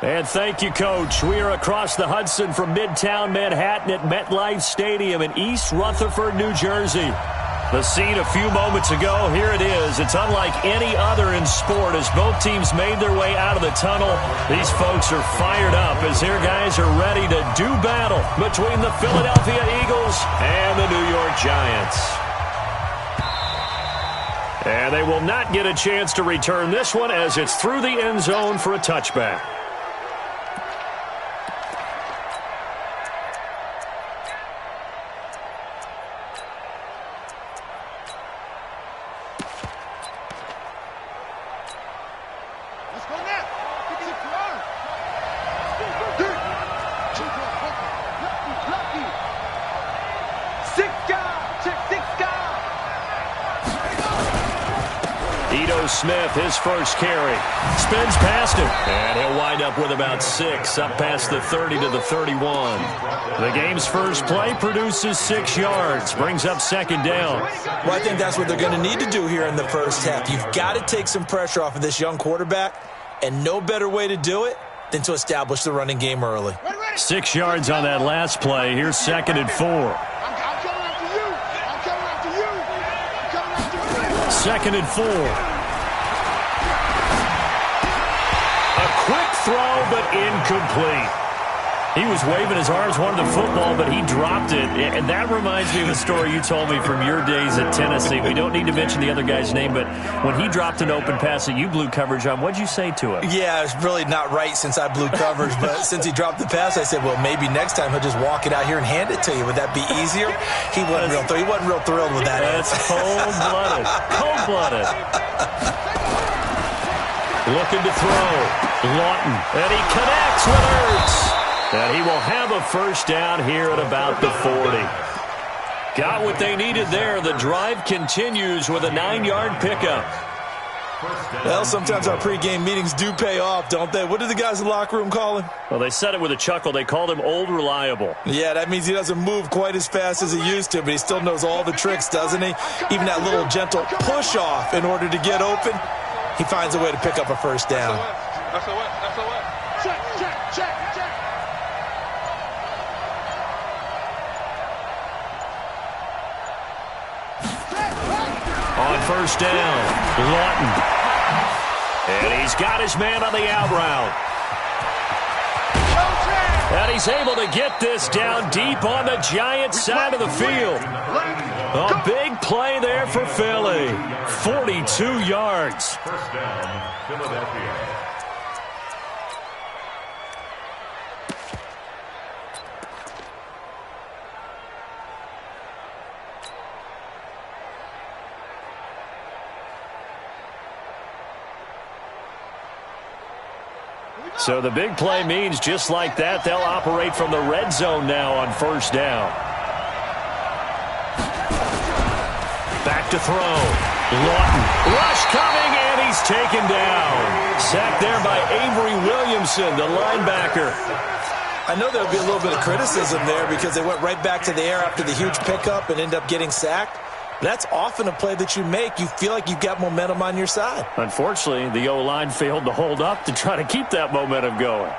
And thank you, Coach. We are across the Hudson from Midtown Manhattan at MetLife Stadium in East Rutherford, New Jersey. The scene a few moments ago, here it is. It's unlike any other in sport as both teams made their way out of the tunnel. These folks are fired up as their guys are ready to do battle between the Philadelphia Eagles and the New York Giants. And they will not get a chance to return this one as it's through the end zone for a touchback. Smith, his first carry, spins past him, and he'll wind up with about 6, up past the 30 to the 31. The game's first play produces 6 yards, brings up second down. Well, I think that's what they're going to need to do here in the first half. You've got to take some pressure off of this young quarterback, and no better way to do it than to establish the running game early. 6 yards on that last play. Here's 2nd and 4. 2nd and 4. Quick throw, but incomplete. He was waving his arms, wanted the football, but he dropped it. And that reminds me of a story you told me from your days at Tennessee. We don't need to mention the other guy's name, but when he dropped an open pass that you blew coverage on, what'd you say to him? Yeah, it's really not right since I blew coverage, but since he dropped the pass, I said, well, maybe next time he'll just walk it out here and hand it to you. Would that be easier? He wasn't real thrilled with that. That's cold-blooded. Cold-blooded. Looking to throw. Lawton. And he connects with Ertz. And he will have a first down here at about the 40. Got what they needed there. The drive continues with a 9-yard pickup. Well, sometimes our pregame meetings do pay off, don't they? What did the guys in the locker room call him? Well, they said it with a chuckle. They called him Old Reliable. Yeah, that means he doesn't move quite as fast as he used to, but he still knows all the tricks, doesn't he? Even that little gentle push-off in order to get open. He finds a way to pick up a first down. That's a what? Check. On first down, Lawton. And he's got his man on the out route. And he's able to get this down deep on the Giants side of the field. A big play there for Philly. 42 yards. First down, Philadelphia. So the big play means just like that, they'll operate from the red zone now on first down. Back to throw. Lawton. Rush coming, and he's taken down. Sacked there by Avery Williamson, the linebacker. I know there'll be a little bit of criticism there because they went right back to the air after the huge pickup and ended up getting sacked. That's often a play that you make. You feel like you've got momentum on your side. Unfortunately, the O-line failed to hold up to try to keep that momentum going.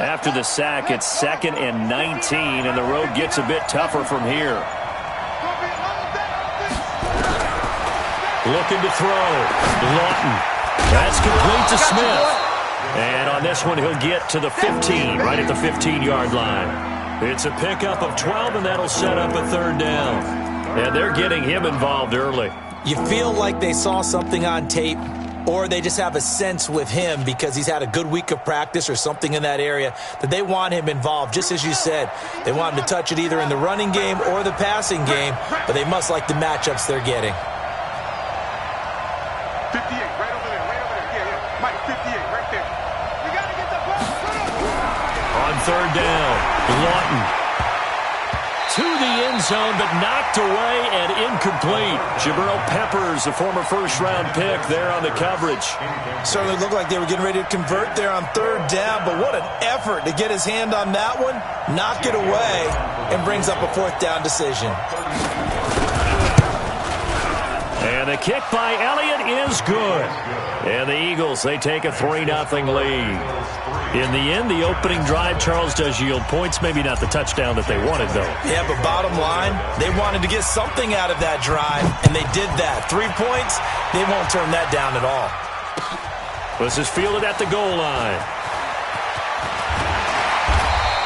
After the sack, it's 2nd and 19, and the road gets a bit tougher from here. Looking to throw. Lawton. That's complete to Smith. And on this one, he'll get to the 15, right at the 15-yard line. It's a pickup of 12, and that'll set up a third down. And they're getting him involved early. You feel like they saw something on tape, or they just have a sense with him because he's had a good week of practice or something in that area that they want him involved. Just as you said, they want him to touch it either in the running game or the passing game, but they must like the matchups they're getting. 58, right over there. Yeah. Mike, 58, right there. We got to get the ball. On third down, Lawton. to the end zone, but knocked away and incomplete. Jabril Peppers, a former first-round pick, there on the coverage. Certainly looked like they were getting ready to convert there on third down, but what an effort to get his hand on that one, knock it away, and brings up a fourth down decision. And the kick by Elliott is good. And the Eagles, they take a 3-0 lead. In the end, the opening drive, Charles, does yield points. Maybe not the touchdown that they wanted, though. Yeah, but bottom line, they wanted to get something out of that drive, and they did that. 3 points, they won't turn that down at all. This is fielded at the goal line.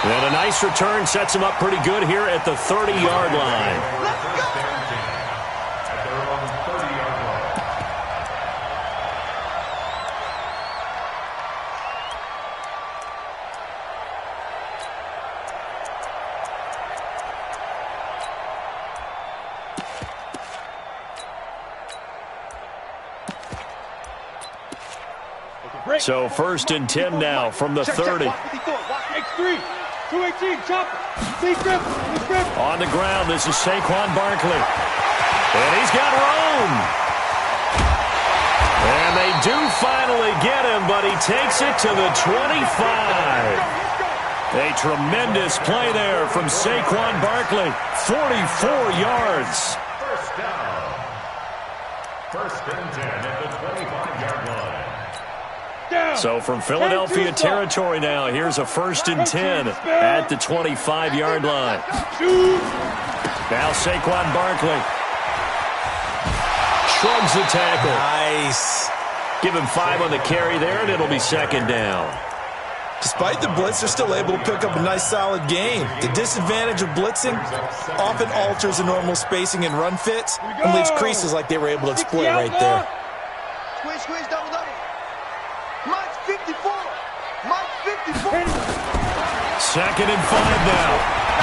And a nice return sets him up pretty good here at the 30-yard line. So 1st and 10 now from the 30. X3, 218, chopper. On the ground, this is Saquon Barkley. And he's got room. And they do finally get him, but he takes it to the 25. A tremendous play there from Saquon Barkley. 44 yards. First down. 1st and 10 at the 25-yard line. So from Philadelphia territory now, here's a 1st and 10 at the 25-yard line. Now Saquon Barkley shrugs the tackle. Nice. Give him 5 on the carry there, and it'll be 2nd down. Despite the blitz, they're still able to pick up a nice, solid gain. The disadvantage of blitzing often alters the normal spacing and run fits and leaves creases like they were able to exploit right there. Squeeze, double. Mike's 54. Mike's 54. 2nd and 5 now.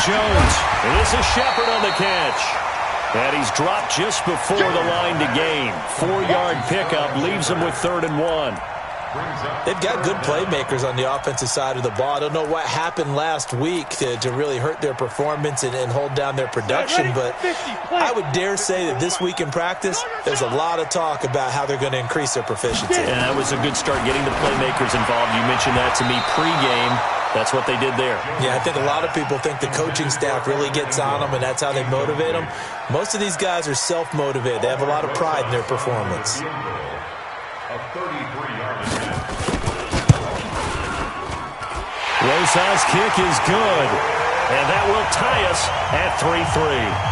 Jones. And this is Shepard on the catch. And he's dropped just before the line to gain. 4-yard pickup leaves him with 3rd and 1. They've got good playmakers on the offensive side of the ball. I don't know what happened last week to really hurt their performance and hold down their production, but I would dare say that this week in practice, there's a lot of talk about how they're going to increase their proficiency. And that was a good start, getting the playmakers involved. You mentioned that to me pregame. That's what they did there. Yeah, I think a lot of people think the coaching staff really gets on them, and that's how they motivate them. Most of these guys are self-motivated. They have a lot of pride in their performance. A 33-yard attempt. Rosas' kick is good, and that will tie us at 3-3.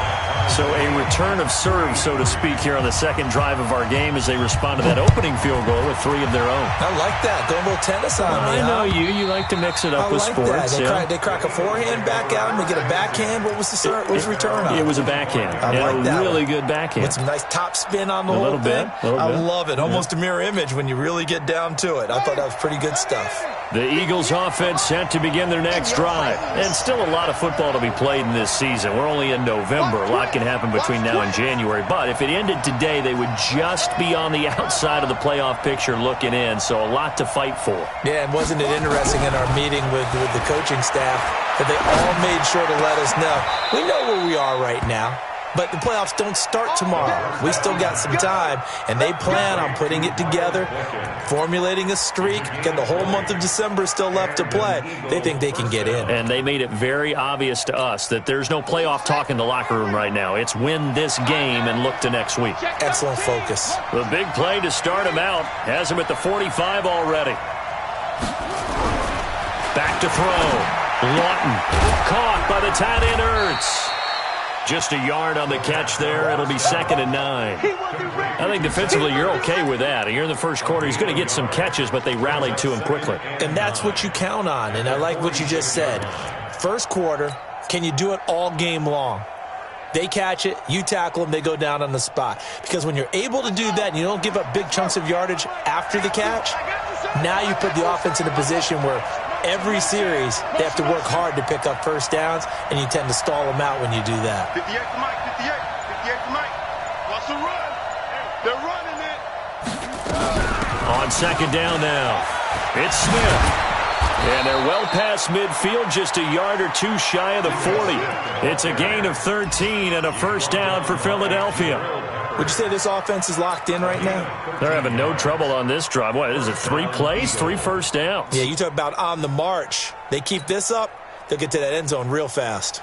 So a return of serve, so to speak, here on the 2nd drive of our game as they respond to that opening field goal with 3 of their own. I like that. Going a little tennis on me. I know you like to mix it up with sports. They crack a forehand back at him. They get a backhand. What was the return on? It was a backhand. I like that. Really good backhand. With some nice top spin on the whole thing. I bit. love it. Almost a mirror image when you really get down to it. I thought that was pretty good stuff. The Eagles offense set to begin their next drive. And still a lot of football to be played in this season. We're only in November. A lot can happen between now and January. But if it ended today, they would just be on the outside of the playoff picture looking in. So a lot to fight for. Yeah, and wasn't it interesting in our meeting with the coaching staff that they all made sure to let us know. We know where we are right now. But the playoffs don't start tomorrow. We still got some time, and they plan on putting it together, formulating a streak. Got the whole month of December still left to play. They think they can get in. And they made it very obvious to us that there's no playoff talk in the locker room right now. It's win this game and look to next week. Excellent focus. The big play to start him out has him at the 45 already. Back to throw. Lawton caught by the tight end Ertz. Just a yard on the catch there. It'll be 2nd and 9. I think defensively you're okay with that. You're in the first quarter. He's going to get some catches, but they rallied to him quickly. And that's what you count on. And I like what you just said. First quarter, can you do it all game long? They catch it, you tackle them, they go down on the spot. Because when you're able to do that and you don't give up big chunks of yardage after the catch, now you put the offense in a position where every series, they have to work hard to pick up first downs, and you tend to stall them out when you do that. 58 to Mike, 58 to Mike. What's the run? They're running it. On 2nd down now, it's Smith. And they're well past midfield, just a yard or two shy of the 40. It's a gain of 13 and a first down for Philadelphia. Would you say this offense is locked in right now? They're having no trouble on this drive. What is it, 3 plays, 3 first downs? Yeah, you talk about on the march. They keep this up, they'll get to that end zone real fast.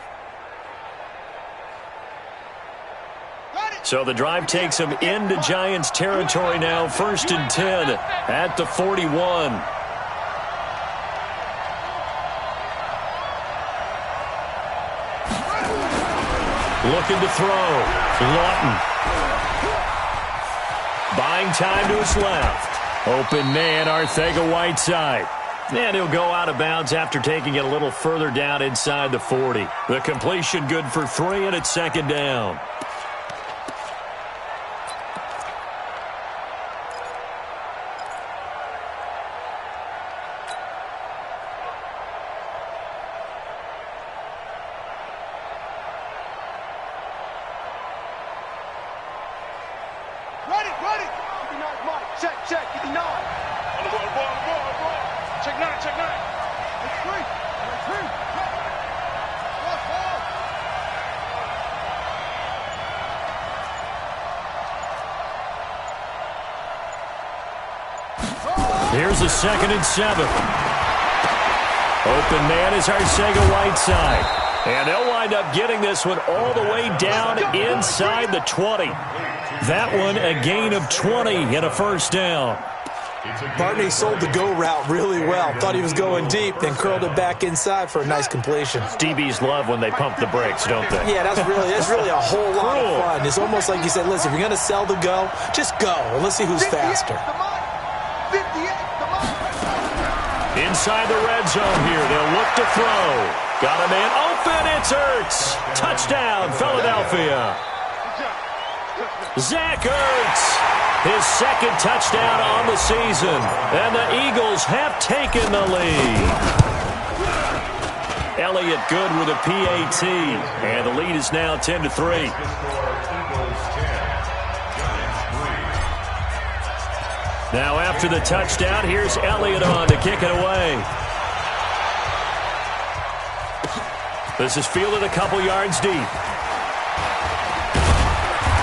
So the drive takes them into Giants territory now, 1st and 10 at the 41. Looking to throw. Lawton. Buying time to his left. Open man, Arcega-Whiteside. And he'll go out of bounds after taking it a little further down inside the 40. The completion good for 3, and it's 2nd down. Check, 59. On the ball. Check 9. It's 3. Here's a 2nd and 7. Open man is Arcega-Whiteside. And they'll wind up getting this one all the way down inside the 20. That one a gain of 20 and a first down. Bartney sold the go route really well. Thought he was going deep, then curled it back inside for a nice completion. DBs love when they pump the brakes, don't they? Yeah, that's really a whole lot of fun. It's almost like you said, listen, if you're going to sell the go, just go, and let's see who's faster. 58, come on. Inside the red zone here, they'll look to throw. Got a man open, it's Ertz. Touchdown, Philadelphia. Zach Ertz, his 2nd touchdown on the season. And the Eagles have taken the lead. Elliott good with a PAT. And the lead is now 10-3. Now after the touchdown, here's Elliott on to kick it away. This is fielded a couple yards deep.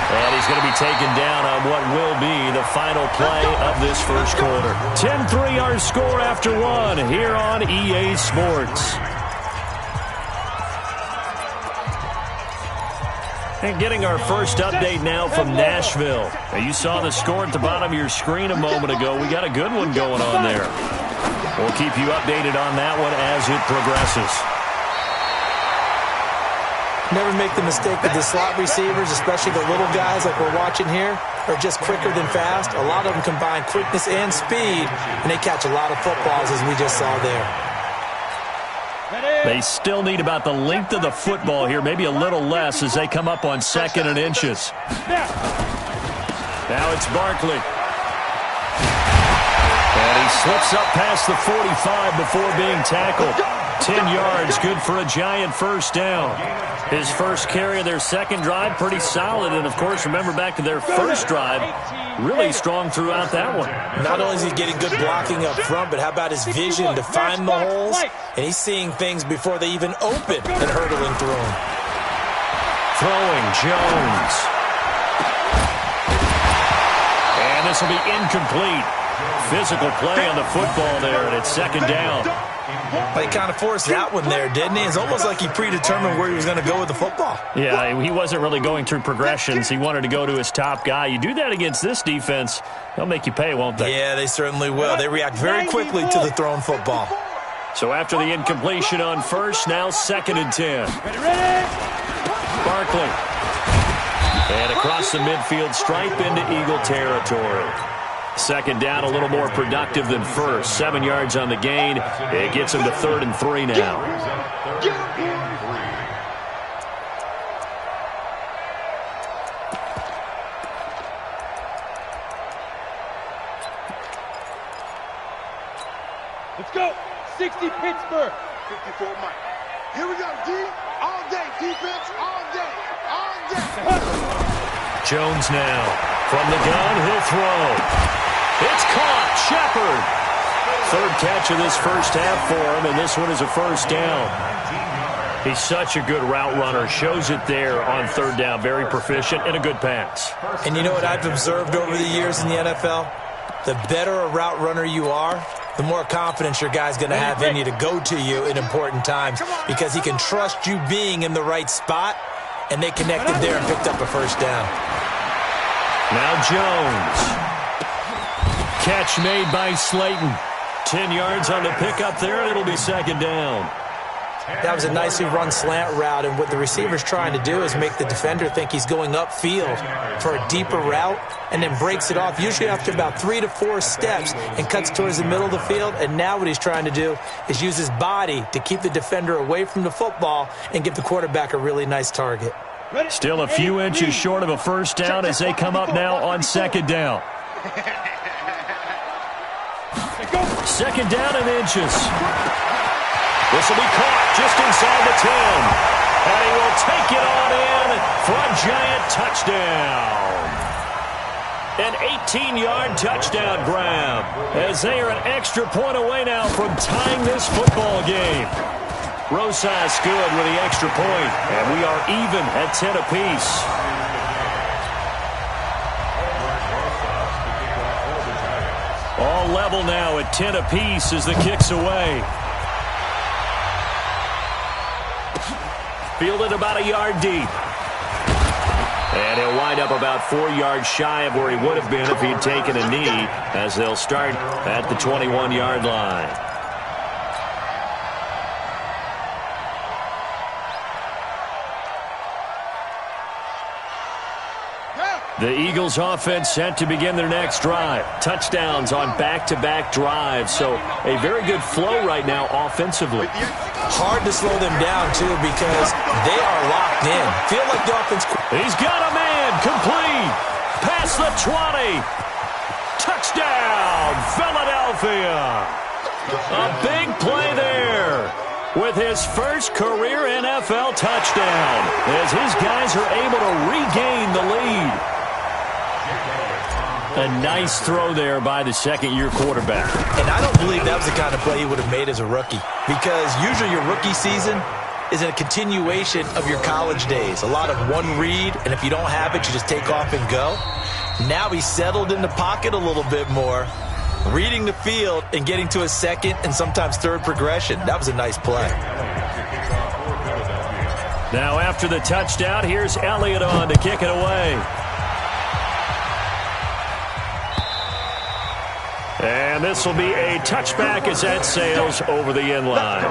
And he's going to be taken down on what will be the final play of this first quarter. 10-3 our score after 1 here on EA Sports. And getting our first update now from Nashville. Now you saw the score at the bottom of your screen a moment ago. We got a good one going on there. We'll keep you updated on that one as it progresses. Never make the mistake that the slot receivers, especially the little guys like we're watching here, are just quicker than fast. A lot of them combine quickness and speed, and they catch a lot of footballs, as we just saw there. They still need about the length of the football here, maybe a little less as they come up on 2nd and inches. Now it's Barkley. And he slips up past the 45 before being tackled. 10 yards, good for a Giant first down. His first carry of their 2nd drive, pretty solid. And, of course, remember back to their first drive, really strong throughout that one. Not only is he getting good blocking up front, but how about his vision to find the holes? And he's seeing things before they even open and hurdling through them. Throwing, Jones. And this will be incomplete. Physical play on the football there, and it's 2nd down. But he kind of forced that one there, didn't he? It's almost like he predetermined where he was going to go with the football. Yeah, he wasn't really going through progressions. He wanted to go to his top guy. You do that against this defense, they'll make you pay, won't they? Yeah, they certainly will. They react very quickly to the thrown football. So after the incompletion on first, now 2nd and 10. Barkley. And across the midfield stripe into Eagle territory. 2nd down, a little more productive than first. 7 yards on the gain. It gets him to 3rd and 3 now. Let's go. 60 Pittsburgh. 54 Mike. Here we go, D. All day. Defense, all day. All day. Jones now. From the gun, he'll throw. It's caught. Shepard. Third catch of this first half for him, and this one is a first down. He's such a good route runner. Shows it there on third down. Very proficient and a good pass. And you know what I've observed over the years in the NFL? The better a route runner you are, the more confidence your guy's going to have in you to go to you in important times because he can trust you being in the right spot, and they connected there and picked up a first down. Now Jones. Catch made by Slayton. 10 yards on the pickup there, and it'll be second down. That was a nicely run slant route, and what the receiver's trying to do is make the defender think he's going upfield for a deeper route and then breaks it off, usually after about 3 to 4 steps, and cuts towards the middle of the field. And now what he's trying to do is use his body to keep the defender away from the football and give the quarterback a really nice target. Still a few inches short of a first down as they come up now on second down. Second down and inches. This will be caught just inside the 10. And he will take it on in for a giant touchdown. An 18-yard touchdown grab as they are an extra point away now from tying this football game. Rosas good with the extra point, and we are even at 10 apiece. All level now at 10 apiece as the kick's away. Fielded about a yard deep. And he'll wind up about 4 yards shy of where he would have been if he had taken a knee, as they'll start at the 21-yard line. The Eagles offense set to begin their next drive. Touchdowns on back-to-back drives. So a very good flow right now offensively. Hard to slow them down, too, because they are locked in. Feel like the offense... He's got a man. Complete. Past the 20. Touchdown, Philadelphia. A big play there with his first career NFL touchdown as his guys are able to regain the lead. A nice throw there by the second-year quarterback. And I don't believe that was the kind of play he would have made as a rookie, because usually your rookie season is a continuation of your college days. A lot of one read, and if you don't have it, you just take off and go. Now he's settled in the pocket a little bit more, reading the field and getting to a second and sometimes third progression. That was a nice play. Now after the touchdown, here's Elliott on to kick it away. And this will be a touchback as that sails over the end line.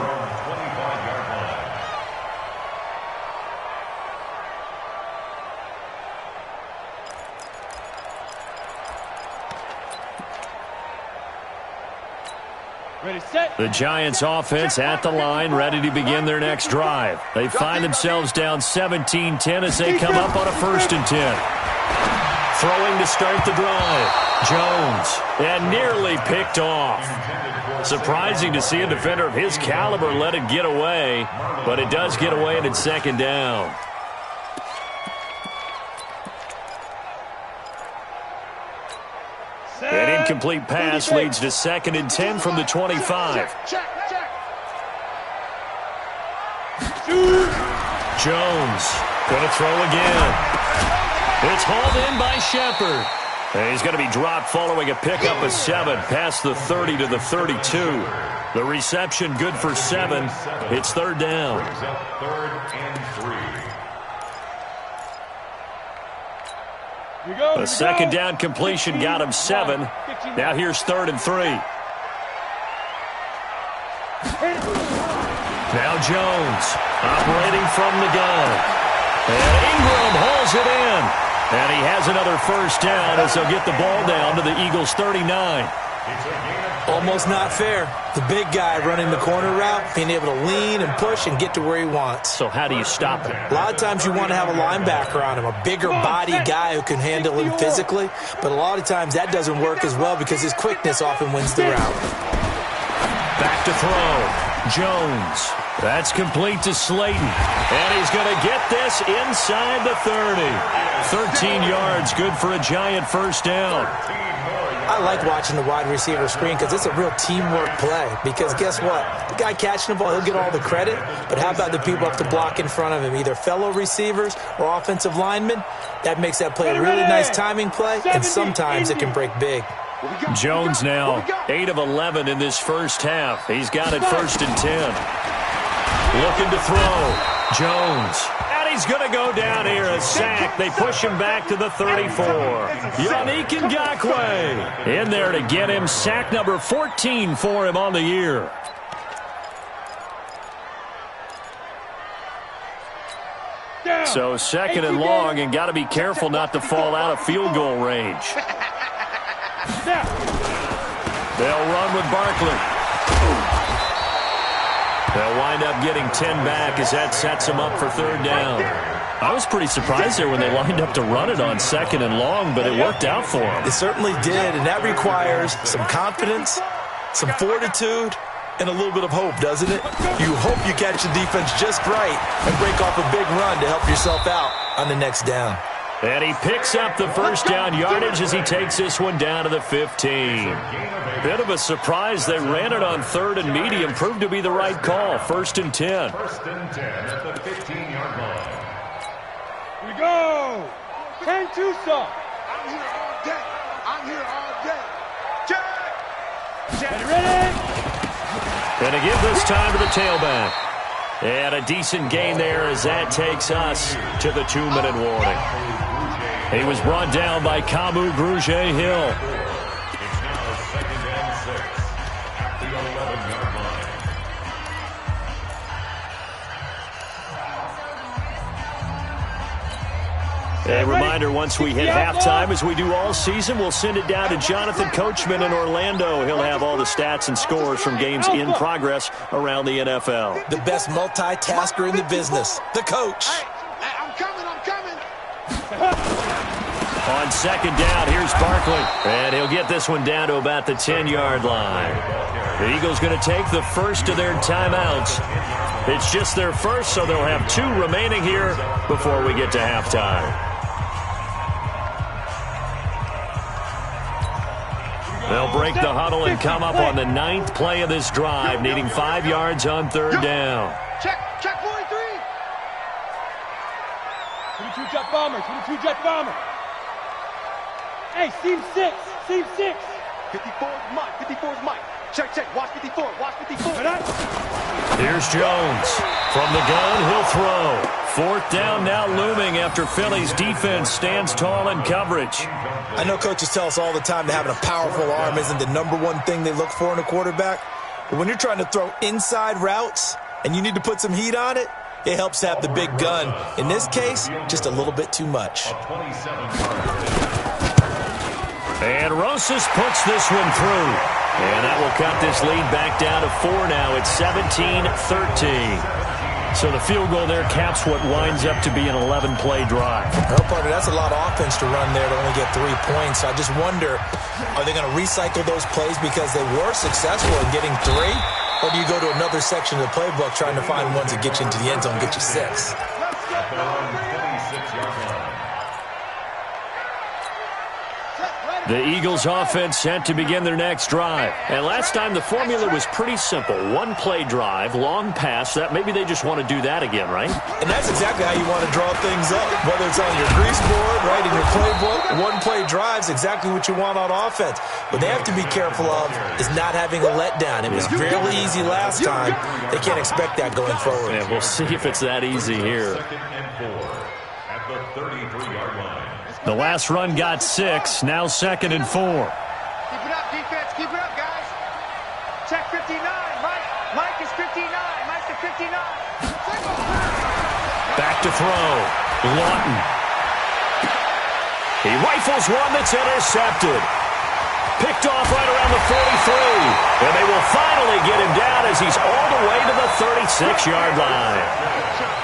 Ready, set. The Giants offense at the line, ready to begin their next drive. They find themselves down 17-10 as they come up on a 1st and 10. Throwing to start the drive. Jones, and nearly picked off. Surprising to see a defender of his caliber let it get away, but it does get away and it's second down. An incomplete pass leads to 2nd and 10 from the 25. Jones going to throw again. It's hauled in by Shepard. And he's going to be dropped following a pickup of 7 past the 30 to the 32. The reception good for 7. It's 3rd down. A 2nd down completion got him 7. Now here's 3rd and 3. Now Jones operating from the gun. And Ingram hauls it in. And he has another first down as they'll get the ball down to the Eagles' 39. Almost not fair. The big guy running the corner route, being able to lean and push and get to where he wants. So how do you stop him? A lot of times you want to have a linebacker on him, a bigger body guy who can handle him physically. But a lot of times that doesn't work as well because his quickness often wins the route. Back to throw. Jones. That's complete to Slayton. And he's going to get this inside the 30. 13 yards, good for a Giant first down. I like watching the wide receiver screen because it's a real teamwork play. Because guess what? The guy catching the ball, he'll get all the credit. But how about the people up to block in front of him, either fellow receivers or offensive linemen? That makes that play a really nice timing play, and sometimes it can break big. Jones now 8 of 11 in this first half. He's got it 1st and 10. Looking to throw. Jones. And he's going to go down here, a sack. They push him back to the 34. Yannick Ngakoue in there to get him sack number 14 for him on the year. So 2nd and long, and got to be careful not to fall out of field goal range. They'll run with Barkley. They'll wind up getting 10 back as that sets them up for 3rd down. I was pretty surprised there when they lined up to run it on 2nd and long, but it worked out for them. It certainly did, and that requires some confidence, some fortitude, and a little bit of hope, doesn't it? You hope you catch the defense just right and break off a big run to help yourself out on the next down. And he picks up the 1st down yardage as he takes this one down to the 15. Bit of a surprise. They ran it on 3rd and medium. Proved to be the right call. 1st and 10. 1st and 10 at the 15-yard line. Here we go. 10 Tucson. I'm here all day. I'm here all day. Check. Ready? And to give this time to the tailback. And a decent gain there as that takes us to the 2-minute warning. He was brought down by Kamu Grugier-Hill. It's now 2nd and 6 at the 11-yard line. A reminder, once we hit halftime, as we do all season, we'll send it down to Jonathan Coachman in Orlando. He'll have all the stats and scores from games in progress around the NFL. The best multitasker in the business, the coach. Hey, I'm coming. On 2nd down, here's Barkley. And he'll get this one down to about the 10-yard line. The Eagles going to take the first of their timeouts. It's just their first, so they'll have 2 remaining here before we get to halftime. They'll break the huddle and come up on the 9th play of this drive, needing 5 yards on 3rd down. Check 43. 22 jet bomber. 22 jet bomber. Hey, seam 6. Seam 6. 54 is Mike. 54 is Mike. Check. Watch 54. Watch 54. Here's Jones. From the gun, he'll throw. 4th down now looming after Philly's defense stands tall in coverage. I know coaches tell us all the time that having a powerful arm isn't the #1 thing they look for in a quarterback. But when you're trying to throw inside routes and you need to put some heat on it, it helps to have the big gun. In this case, just a little bit too much. And Rosas puts this one through. And that will cut this lead back down to 4 now. It's 17-13. So the field goal there caps what winds up to be an 11-play drive. Well, partner, that's a lot of offense to run there to only get 3 points. So I just wonder, are they going to recycle those plays because they were successful in getting 3? Or do you go to another section of the playbook trying to find ones that get you into the end zone, get you 6? The Eagles offense set to begin their next drive. And last time the formula was pretty simple. 1-play drive, long pass. That maybe they just want to do that again, right? And that's exactly how you want to draw things up. Whether it's on your grease board, right, in your playbook, 1-play drive's exactly what you want on offense. What they have to be careful of is not having a letdown. It was fairly easy last time. They can't expect that going forward. Yeah, we'll see if it's that easy here. 2nd and 4 at the 33-yard line. The last run got 6, now 2nd and 4. Keep it up, defense. Keep it up, guys. Check 59. Mike is 59. Mike's at 59. Back to throw. Lawton. He rifles one that's intercepted. Picked off right around the 43. And they will finally get him down as he's all the way to the 36-yard line.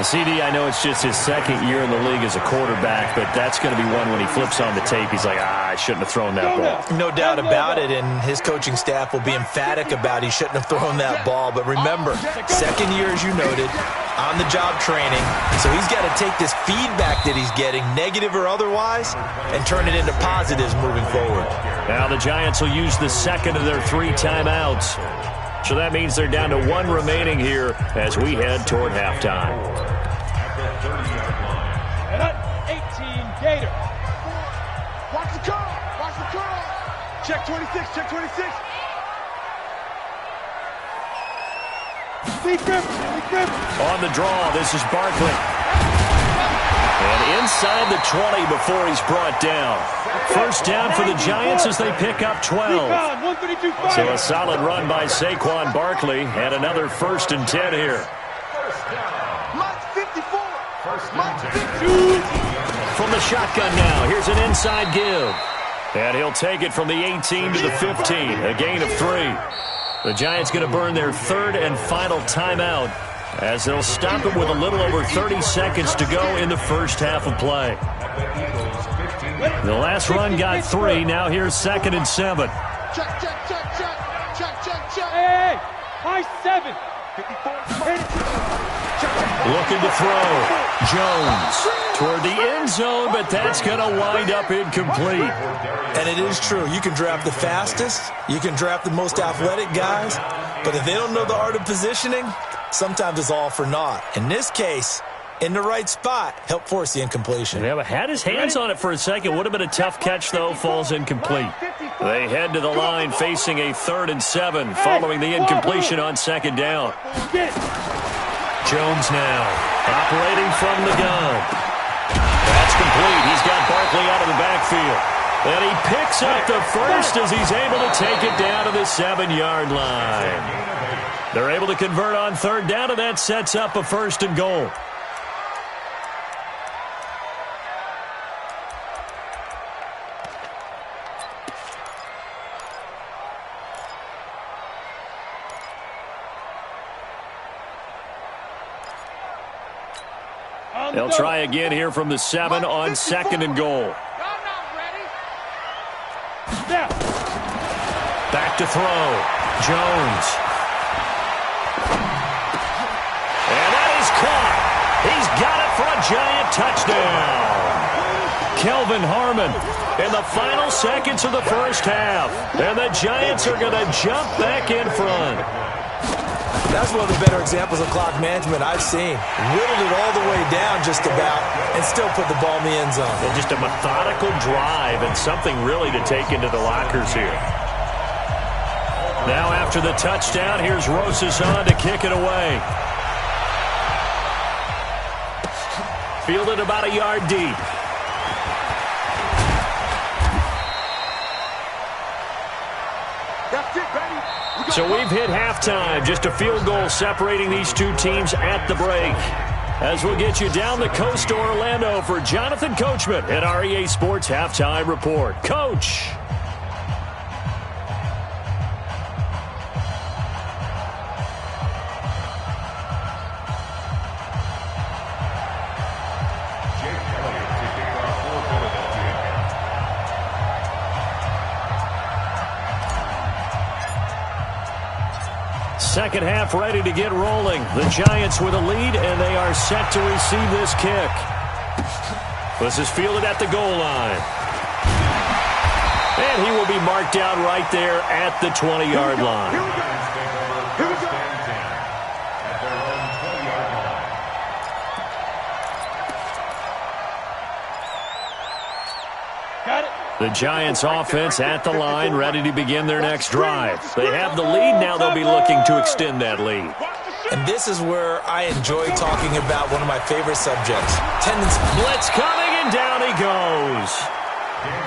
CD, I know it's just his 2nd year in the league as a quarterback, but that's going to be one when he flips on the tape, he's like, I shouldn't have thrown that ball. No doubt about it, and his coaching staff will be emphatic about he shouldn't have thrown that ball. But remember, 2nd year, as you noted, on-the-job training. So he's got to take this feedback that he's getting, negative or otherwise, and turn it into positives moving forward. Now the Giants will use the second of their 3 timeouts. So that means they're down to 1 remaining here as we head toward halftime. And 18, Gator. Watch the curl. Watch the curl. Check 26. Check 26. Lee Griffin. On the draw, this is Barkley. And inside the 20 before he's brought down. First down for the Giants as they pick up 12. So a solid run by Saquon Barkley and another 1st and 10 here. Mike's 54. Mike's 52. From the shotgun now, here's an inside give. And he'll take it from the 18 to the 15, a gain of 3. The Giants going to burn their 3rd and final timeout as they'll stop it with a little over 30 seconds to go in the first half of play. The last run got 3. Now here's 2nd and 7. Check, check, check, check. Check, check, check. Hey, high 7. 54. Looking to throw. Jones toward the end zone, but that's going to wind up incomplete. And it is true. You can draft the fastest. You can draft the most athletic guys. But if they don't know the art of positioning, sometimes it's all for naught. In this case, in the right spot, help force the incompletion. Yeah, but had his hands on it for a second. Would have been a tough catch, though. Falls incomplete. They head to the line facing a 3rd and 7 following the incompletion on 2nd down. Jones now operating from the gun. That's complete. He's got Barkley out of the backfield. And he picks up the first as he's able to take it down to the 7-yard line. They're able to convert on 3rd down, and that sets up a 1st and goal. They'll try again here from the 7 on 2nd and goal. Back to throw. Jones. And that is caught. He's got it for a Giant touchdown. Kelvin Harmon in the final seconds of the first half. And the Giants are going to jump back in front. That's one of the better examples of clock management I've seen. Whittled it all the way down just about and still put the ball in the end zone. And just a methodical drive and something really to take into the lockers here. Now after the touchdown, here's Rosas on to kick it away. Fielded about a yard deep. That's it, baby. So we've hit halftime. Just a field goal separating these 2 teams at the break. As we'll get you down the coast to Orlando for Jonathan Coachman at our EA Sports Halftime Report. Coach. Second half ready to get rolling. The Giants with a lead, and they are set to receive this kick. This is fielded at the goal line. And he will be marked down right there at the 20-yard line. Here we go. Got it. The Giants offense at the line, ready to begin their next drive. They have the lead now. They'll be looking to extend that lead. And this is where I enjoy talking about one of my favorite subjects, tendency. Blitz coming, and down he goes.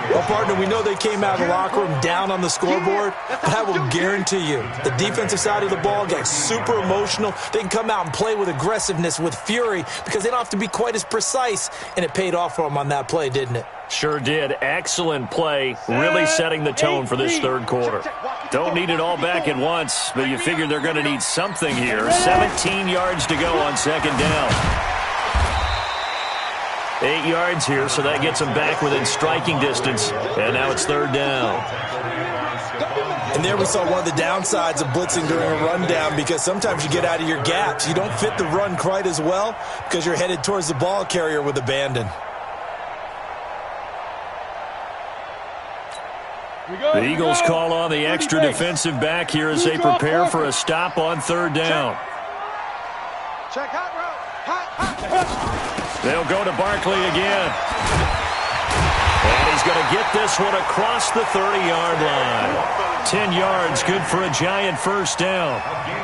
Well, partner, we know they came out of the locker room down on the scoreboard, but I will guarantee you the defensive side of the ball got super emotional. They can come out and play with aggressiveness, with fury, because they don't have to be quite as precise, and it paid off for them on that play, didn't it? Sure did. Excellent play, really setting the tone for this 3rd quarter. Don't need it all back at once, but you figure they're going to need something here. 17 yards to go on 2nd down. 8 yards here, so that gets them back within striking distance. And now it's 3rd down. And there we saw one of the downsides of blitzing during a rundown, because sometimes you get out of your gaps. You don't fit the run quite as well because you're headed towards the ball carrier with abandon. The Eagles call on the extra defensive back here as they prepare for a stop on third down. Check hot route. They'll go to Barkley again. And he's going to get this one across the 30-yard line. 10 yards, good for a Giant first down.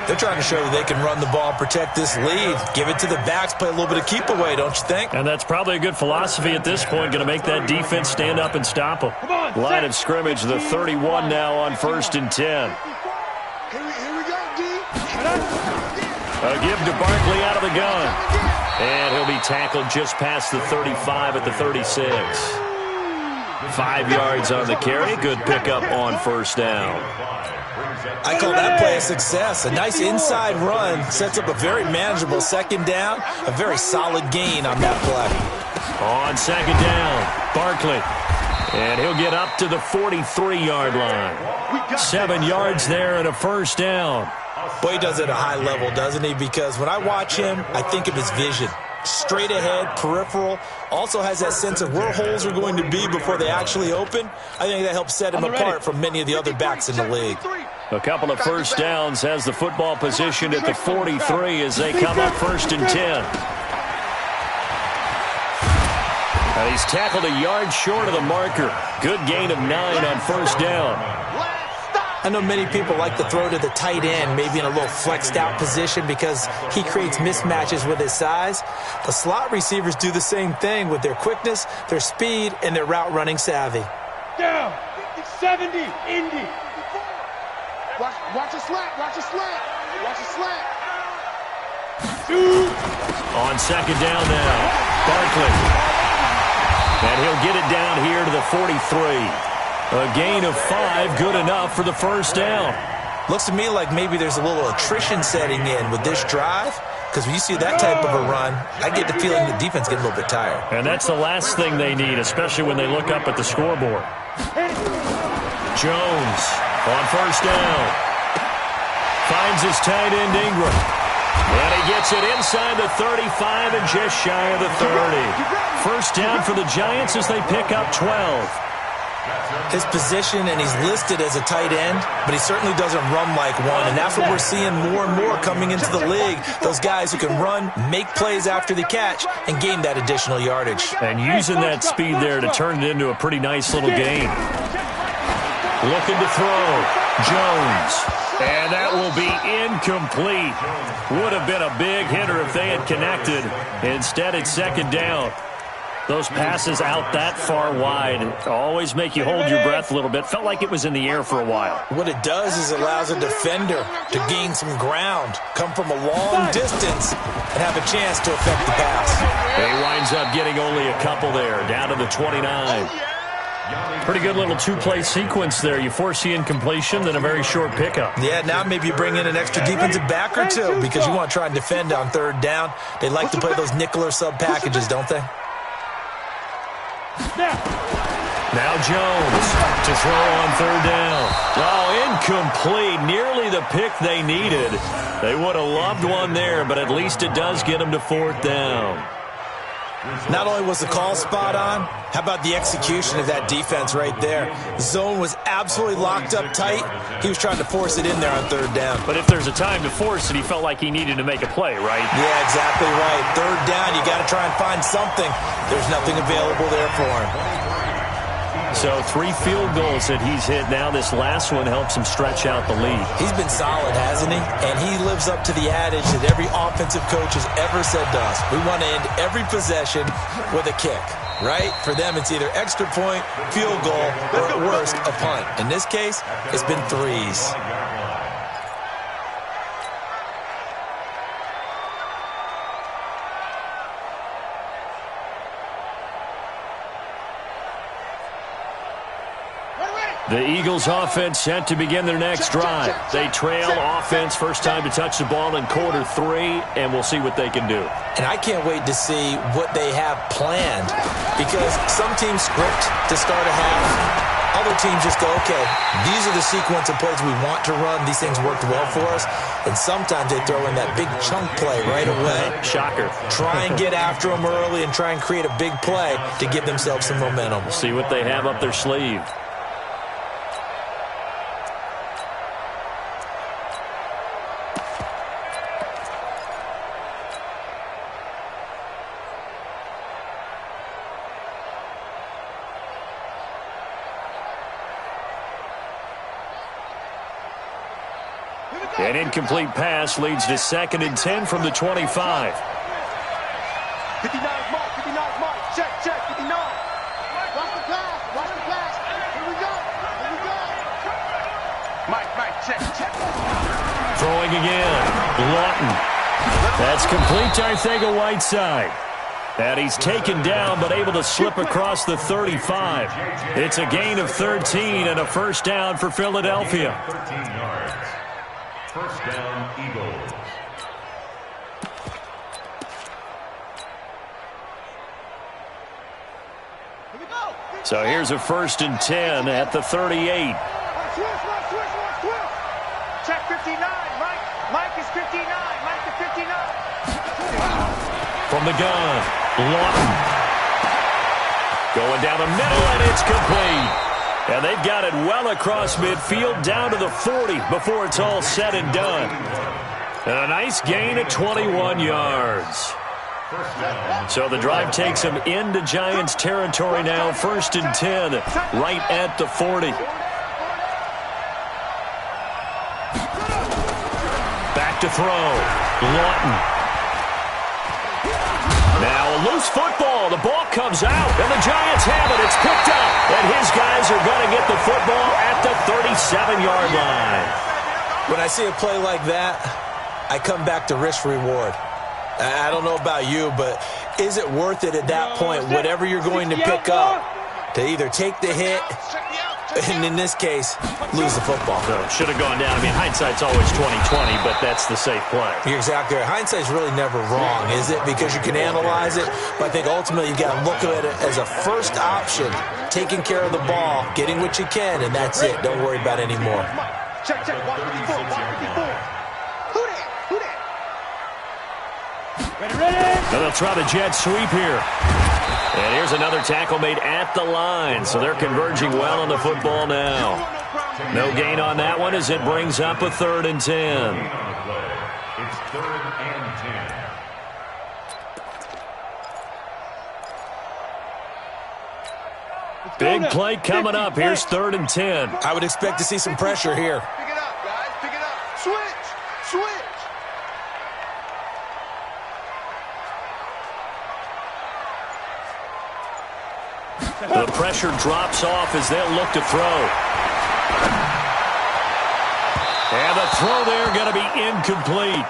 They're trying to show that they can run the ball, protect this lead. Give it to the backs, play a little bit of keep away, don't you think? And that's probably a good philosophy at this point, going to make that defense stand up and stop them. Line of scrimmage, the 31 now on 1st and 10. Here we go, D. A give to Barkley out of the gun. And he'll be tackled just past the 35 at the 36. 5 yards on the carry. Good pickup on first down. I call that play a success. A nice inside run sets up a very manageable second down. A very solid gain on that play. On second down, Barkley. And he'll get up to the 43-yard line. 7 yards there and a first down. Boy, he does it at a high level, doesn't he? Because when I watch him, I think of his vision. Straight ahead, peripheral, also has that sense of where holes are going to be before they actually open. I think that helps set him apart from many of the other backs in the league. A couple of first downs, has the football positioned at the 43 as they come up 1st and 10. And he's tackled a yard short of the marker. Good gain of 9 on first down. I know many people like to throw to the tight end, maybe in a little flexed out position because he creates mismatches with his size. The slot receivers do the same thing with their quickness, their speed, and their route running savvy. Down. 70. Indy. Watch a slant. Watch a slant. Watch a slant. On second down now, Barkley. And he'll get it down here to the 43. A gain of 5, good enough for the first down. Looks to me like maybe there's a little attrition setting in with this drive, because when you see that type of a run, I get the feeling the defense getting a little bit tired. And that's the last thing they need, especially when they look up at the scoreboard. Jones on first down. Finds his tight end Ingram. And he gets it inside the 35 and just shy of the 30. First down for the Giants as they pick up 12. His position, and he's listed as a tight end, but he certainly doesn't run like one, and that's what we're seeing more and more coming into the league. Those guys who can run, make plays after the catch, and gain that additional yardage. And using that speed there to turn it into a pretty nice little game. Looking to throw, Jones. And that will be incomplete. Would have been a big hitter if they had connected. Instead, it's second down. Those passes out that far wide always make you hold your breath a little bit. Felt like it was in the air for a while. What it does is it allows a defender to gain some ground, come from a long distance, and have a chance to affect the pass. He winds up getting only a couple there, down to the 29. Pretty good little two-play sequence there. You force the incompletion, then a very short pickup. Yeah, now maybe you bring in an extra defensive back or two because you want to try and defend on third down. They like to play those nickel or sub packages, don't they? Now Jones to throw on third down. Oh, incomplete. Nearly the pick they needed. They would have loved one there, but at least it does get them to fourth down. Not only was the call spot on, how about the execution of that defense right there? Zone was absolutely locked up tight. He was trying to force it in there on third down. But if there's a time to force it, he felt like he needed to make a play, right? Yeah, exactly right. Third down, you got to try and find something. There's nothing available there for him. So 3 field goals that he's hit now. This last one helps him stretch out the lead. He's been solid, hasn't he? And he lives up to the adage that every offensive coach has ever said to us. We want to end every possession with a kick, right? For them, it's either extra point, field goal, or at worst, a punt. In this case, it's been threes. The Eagles offense set to begin their next drive. They trail offense, first time to touch the ball in quarter 3, and we'll see what they can do. And I can't wait to see what they have planned, because some teams script to start a half. all their teams just go, okay, these are the sequence of plays we want to run. These things worked well for us. And sometimes they throw in that big chunk play right away. Shocker. Try and get after them early and try and create a big play to give themselves some momentum. See what they have up their sleeve. An incomplete pass leads to 2nd and 10 from the 25. 59's mark, 59's mark. Check, 59. Watch the pass. Here we go. Mike, check. Throwing again. Lawton. That's complete to Arcega-Whiteside. And he's taken down but able to slip across the 35. It's a gain of 13 and a first down for Philadelphia. 13 yards. First down, Eagles. So here's a 1st and 10 at the 38. Switch. Check 59. Mike is 59. Mike is 59. From the gun, Lawton. Going down the middle, and it's complete. And they've got it well across midfield, down to the 40 before it's all said and done. And a nice gain of 21 yards. So the drive takes them into Giants territory now, 1st and 10, right at the 40. Back to throw, Lawton. Now a loose football. The ball comes out, and the Giants have it. It's picked up, and his guys are going to get the football at the 37-yard line. When I see a play like that, I come back to risk-reward. I don't know about you, but is it worth it at that point, whatever you're going to pick up, to either take the hit, and in this case, lose the football? So should have gone down. I mean, hindsight's always 20/20, but that's the safe play. You're exactly right. Hindsight's really never wrong, is it? Because you can analyze it, but I think ultimately you got to look at it as a first option, taking care of the ball, getting what you can, and that's it. Don't worry about it anymore. Check. 154. Who that? Ready. So they'll try the jet sweep here. And here's another tackle made at the line. So they're converging well on the football now. No gain on that one as it brings up a 3rd and 10. It's 3rd and 10. Big play coming up. Here's 3rd and 10. I would expect to see some pressure here. Pick it up, guys. Pick it up. Switch. The pressure drops off as they'll look to throw. And the throw there going to be incomplete.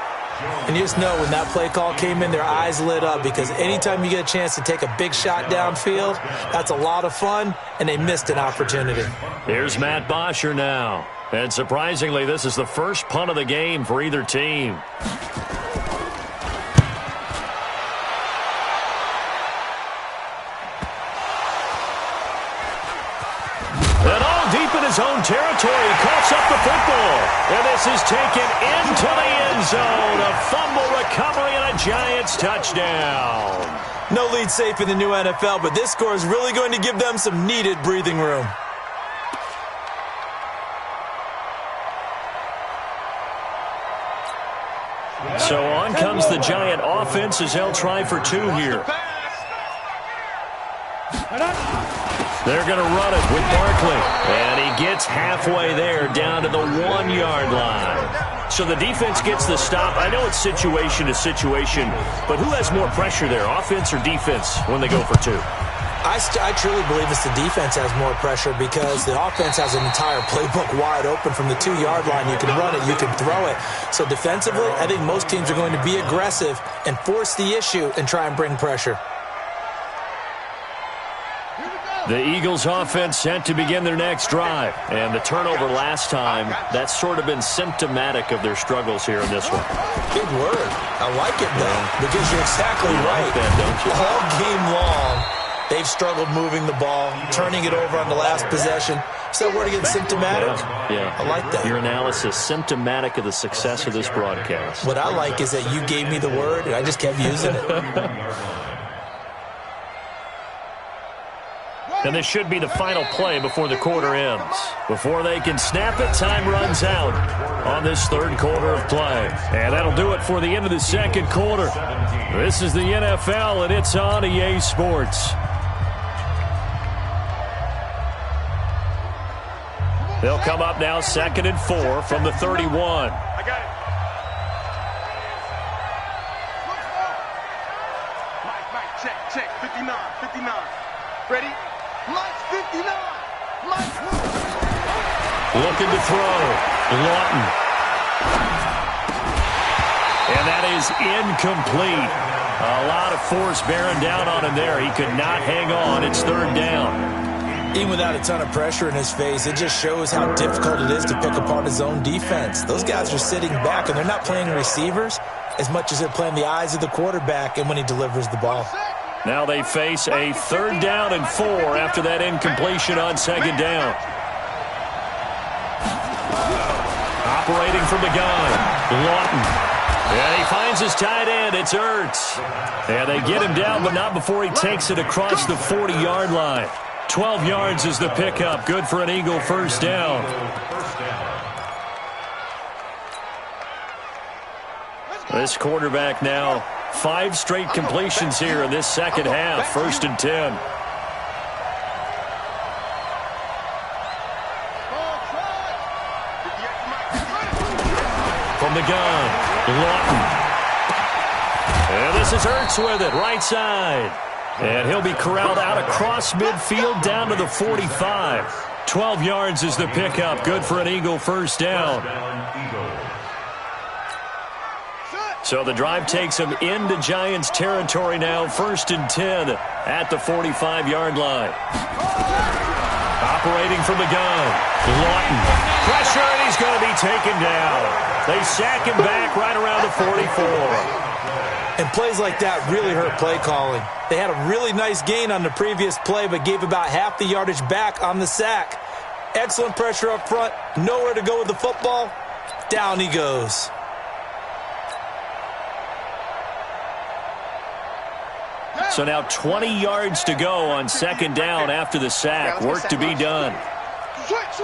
And you just know when that play call came in, their eyes lit up, because anytime you get a chance to take a big shot downfield, that's a lot of fun, and they missed an opportunity. Here's Matt Bosher now. And surprisingly, this is the first punt of the game for either team. And all deep in his own territory, he coughs up the football. And this is taken into the end zone. A fumble recovery and a Giants touchdown. No lead safe in the new NFL, but this score is really going to give them some needed breathing room. So on comes the Giant offense as they'll try for 2 here. They're going to run it with Barkley. And he gets halfway there down to the 1-yard line. So the defense gets the stop. I know it's situation to situation, but who has more pressure there, offense or defense, when they go for 2? I truly believe it's the defense has more pressure, because the offense has an entire playbook wide open from the 2-yard line. You can run it, you can throw it. So defensively, I think most teams are going to be aggressive and force the issue and try and bring pressure. The Eagles offense set to begin their next drive. And the turnover last time, that's sort of been symptomatic of their struggles here in this one. Big word. I like it, though, because you're exactly right. That, don't you? All game long, they They've struggled moving the ball, turning it over on the last possession. Is that word again, symptomatic? Yeah. I like that. Your analysis, symptomatic of the success of this broadcast. What I like is that you gave me the word, and I just kept using it. And this should be the final play before the quarter ends. Before they can snap it, time runs out on this third quarter of play. And that'll do it for the end of the second quarter. This is the NFL, and it's on EA Sports. They'll come up now 2nd and 4 from the 31. I got it. Mike, check. 59. Ready? Mike's 59. Mike. Looking to throw. Lawton. And that is incomplete. A lot of force bearing down on him there. He could not hang on. It's third down. Even without a ton of pressure in his face, it just shows how difficult it is to pick apart his own defense. Those guys are sitting back, and they're not playing receivers as much as they're playing the eyes of the quarterback and when he delivers the ball. Now they face a 3rd down and 4 after that incompletion on 2nd down. Operating from the gun, Lawton. And he finds his tight end. It's Ertz. And they get him down, but not before he takes it across the 40-yard line. 12 yards is the pickup. Good for an Eagle first down. This quarterback now 5 straight completions here in this second half. 1st and 10. From the gun, Lawton. And this is Ertz with it, right side. And he'll be corralled out across midfield down to the 45. 12 yards is the pickup. Good for an Eagle first down. So the drive takes him into Giants territory now. 1st and 10 at the 45-yard line. Operating from the gun, Lawton. Pressure, and he's going to be taken down. They sack him back right around the 44. And plays like that really hurt play calling. They had a really nice gain on the previous play, but gave about half the yardage back on the sack. Excellent pressure up front. Nowhere to go with the football. Down he goes. So now 20 yards to go on 2nd down after the sack. Work to be done. Switch.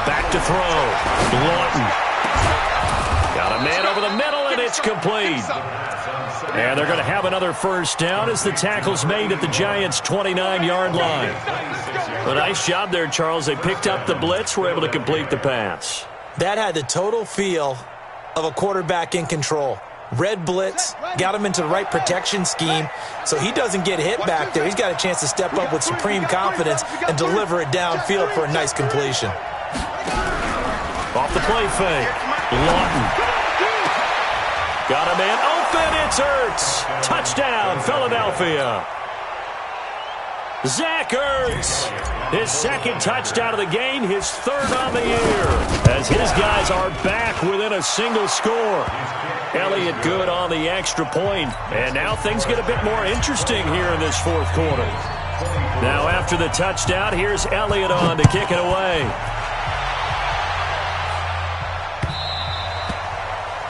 Back to throw. Lawton. Got a man over the middle, and it's complete. And they're going to have another first down as the tackle's made at the Giants' 29-yard line. A nice job there, Charles. They picked up the blitz, were able to complete the pass. That had the total feel of a quarterback in control. Red blitz, got him into the right protection scheme, so he doesn't get hit back there. He's got a chance to step up with supreme confidence and deliver it downfield for a nice completion. Off the play fake, Lawton. Got a man open, it's Ertz. Touchdown, Philadelphia. Zach Ertz, his 2nd touchdown of the game, his 3rd on the year, as his guys are back within a single score. Elliott good on the extra point, and now things get a bit more interesting here in this 4th quarter. Now after the touchdown, here's Elliott on to kick it away.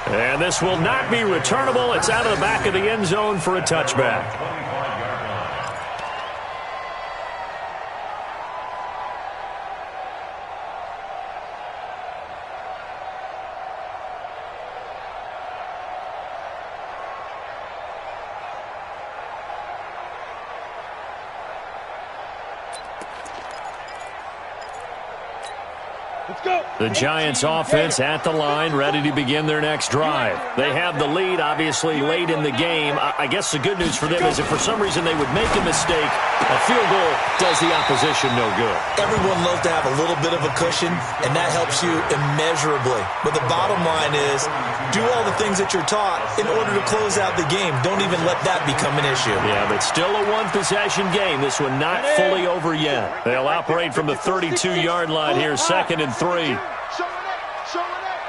And this will not be returnable. It's out of the back of the end zone for a touchback. The Giants offense at the line, ready to begin their next drive. They have the lead, obviously, late in the game. I guess the good news for them is if for some reason they would make a mistake, a field goal does the opposition no good. Everyone loves to have a little bit of a cushion, and that helps you immeasurably. But the bottom line is, do all the things that you're taught in order to close out the game. Don't even let that become an issue. Yeah, but still a one-possession game. This one not fully over yet. They'll operate from the 32-yard line here, 2nd and 3. Showing it. Showing it.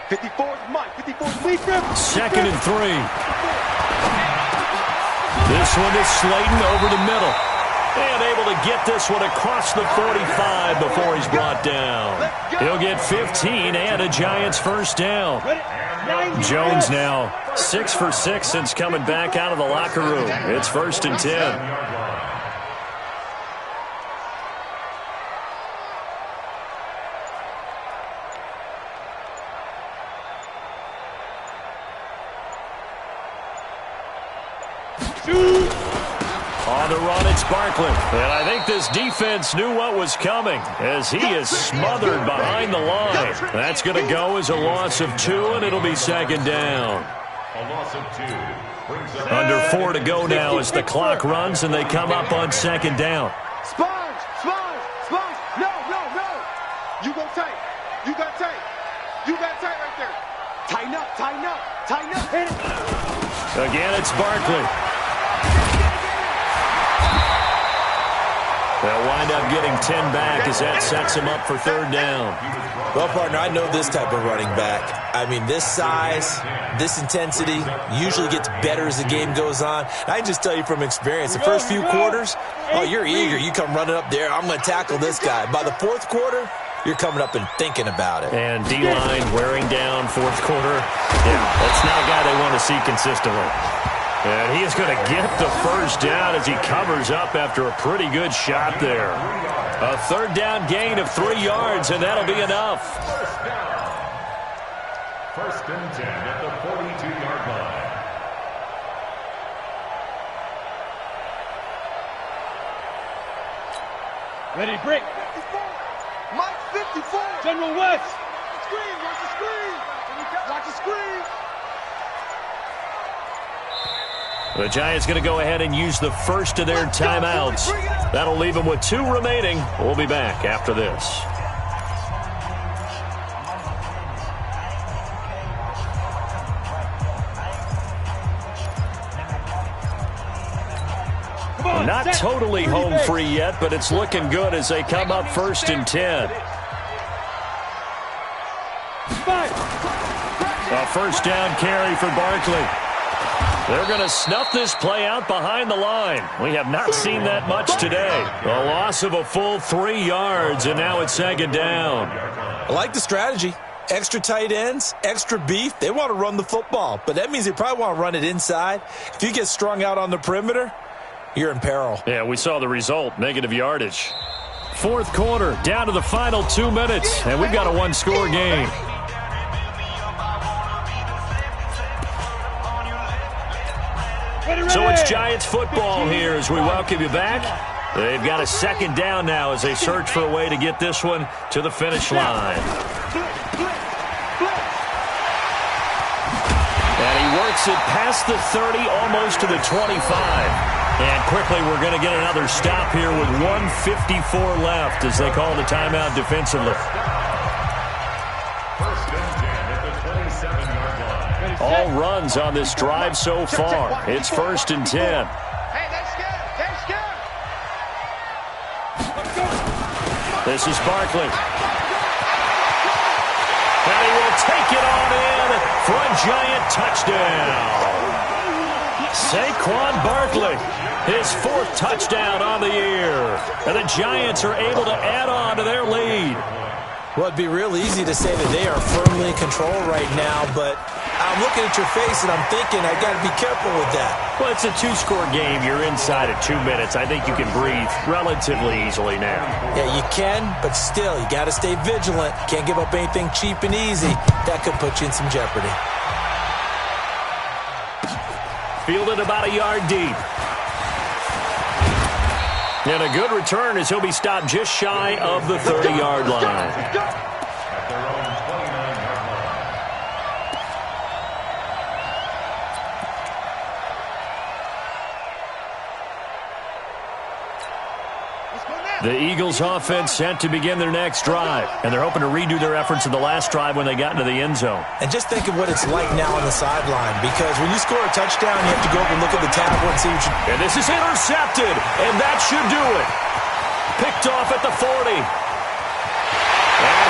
'54's Mike. 54's Mike. Second and 3. This one is Slayton over the middle. And able to get this one across the 45 before he's brought down. He'll get 15 and a Giants first down. Jones now 6 for 6 since coming back out of the locker room. It's 1st and 10. On the run, it's Barkley. And I think this defense knew what was coming as he is smothered behind the line. That's going to go as a loss of 2, and it'll be 2nd down. A loss of 2. Under 4 to go now as the clock runs, and they come up on 2nd down. Sponge. Sponge. Sponge. No, no, no. You go tight. You got tight. You got tight right there. Tighten up. Tighten up. Tighten up. Hit it. Again, it's Barkley. They'll wind up getting 10 back as that sets him up for 3rd down. Well, partner, I know this type of running back. I mean, this size, this intensity usually gets better as the game goes on. I can just tell you from experience, the first few quarters, oh, you're eager. You come running up there, I'm going to tackle this guy. By the 4th quarter, you're coming up and thinking about it. And D-line wearing down 4th quarter. Yeah, that's not a guy they want to see consistently. And he is going to get the first down as he covers up after a pretty good shot there. A 3rd down gain of 3 yards, and that'll be enough. First and 10 at the 42-yard line. Ready, break. 54. Mike 54. General West. Screen. Watch the screen. Watch the screen. The Giants going to go ahead and use the first of their timeouts. That'll leave them with 2 remaining. We'll be back after this. Not totally home free yet, but it's looking good as they come up 1st and 10. A 1st down carry for Barkley. They're going to snuff this play out behind the line. We have not seen that much today. A loss of a full 3 yards, and now it's 2nd down. I like the strategy. Extra tight ends, extra beef. They want to run the football, but that means they probably want to run it inside. If you get strung out on the perimeter, you're in peril. Yeah, we saw the result, negative yardage. 4th quarter, down to the final 2 minutes, and we've got a 1-score game. So it's Giants football here as we welcome you back. They've got a 2nd down now as they search for a way to get this one to the finish line. And he works it past the 30, almost to the 25. And quickly we're going to get another stop here with 1:54 left as they call the timeout defensively. All runs on this drive so far. It's 1st and 10. Hey, they scared. They scared. This is Barkley. And he will take it on in for a Giant touchdown. Saquon Barkley, his 4th touchdown on the year. And the Giants are able to add on to their lead. Well, it'd be real easy to say that they are firmly in control right now, but I'm looking at your face and I'm thinking I got to be careful with that. Well, it's a 2-score game. You're inside at 2 minutes. I think you can breathe relatively easily now. Yeah, you can, but still, you got to stay vigilant. Can't give up anything cheap and easy. That could put you in some jeopardy. Fielded about a yard deep. And a good return as he'll be stopped just shy of the 30-yard line. Let's go now. The Eagles offense set to begin their next drive, and they're hoping to redo their efforts in the last drive when they got into the end zone. And just think of what it's like now on the sideline, because when you score a touchdown, you have to go up and look at the tablet and see what you... And this is intercepted, and that should do it. Picked off at the 40. And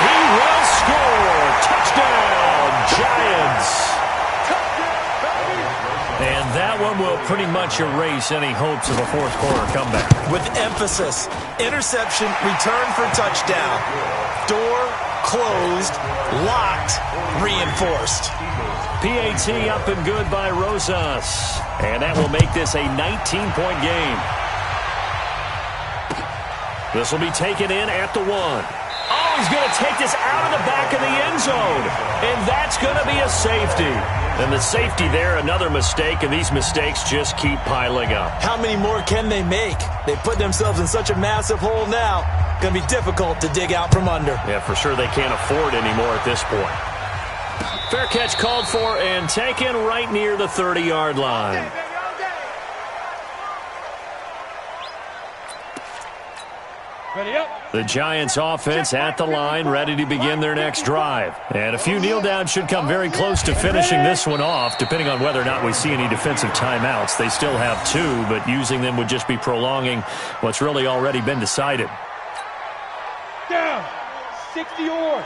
he will score. Touchdown, Giants. And that one will pretty much erase any hopes of a fourth quarter comeback. With emphasis, interception, return for touchdown. Door closed, locked, reinforced. PAT up and good by Rosas. And that will make this a 19-point game. This will be taken in at the 1. Oh, he's going to take this out of the back of the end zone. And that's going to be a safety. And the safety there, another mistake, and these mistakes just keep piling up. How many more can they make? They put themselves in such a massive hole now. Going to be difficult to dig out from under. Yeah, for sure they can't afford anymore at this point. Fair catch called for and taken right near the 30-yard line. Ready up. The Giants offense at the line, ready to begin their next drive. And a few kneel downs should come very close to finishing this one off, depending on whether or not we see any defensive timeouts. They still have 2, but using them would just be prolonging what's really already been decided. Down. 60 or.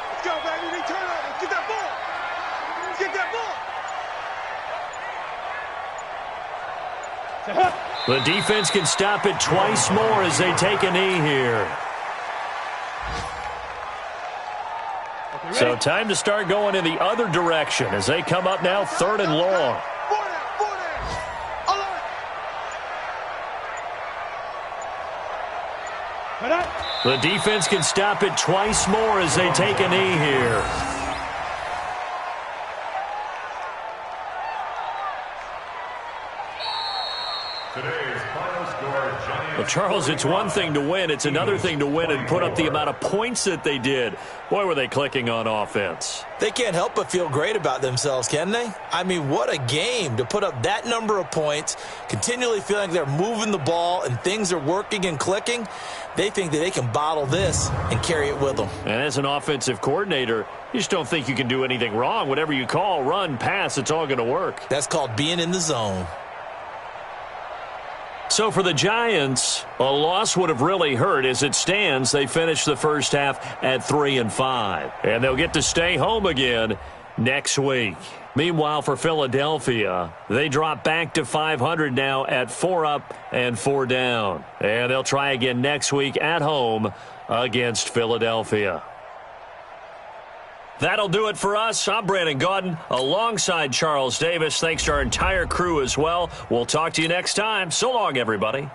Let's go, baby. They turn over. Get that ball. Get that ball. The defense can stop it twice more as they take a knee here. So time to start going in the other direction as they come up now 3rd and long. The defense can stop it twice more as they take a knee here. Well, Charles, it's one thing to win. It's another thing to win and put up the amount of points that they did. Boy, were they clicking on offense. They can't help but feel great about themselves, can they? I mean, what a game to put up that number of points, continually feeling they're moving the ball and things are working and clicking. They think that they can bottle this and carry it with them. And as an offensive coordinator, you just don't think you can do anything wrong. Whatever you call, run, pass, it's all going to work. That's called being in the zone. So for the Giants, a loss would have really hurt. As it stands, they finished the first half at 3-5. And they'll get to stay home again next week. Meanwhile, for Philadelphia, they drop back to 500 now at 4 up and 4 down. And they'll try again next week at home against Philadelphia. That'll do it for us. I'm Brandon Gaudin alongside Charles Davis. Thanks to our entire crew as well. We'll talk to you next time. So long, everybody.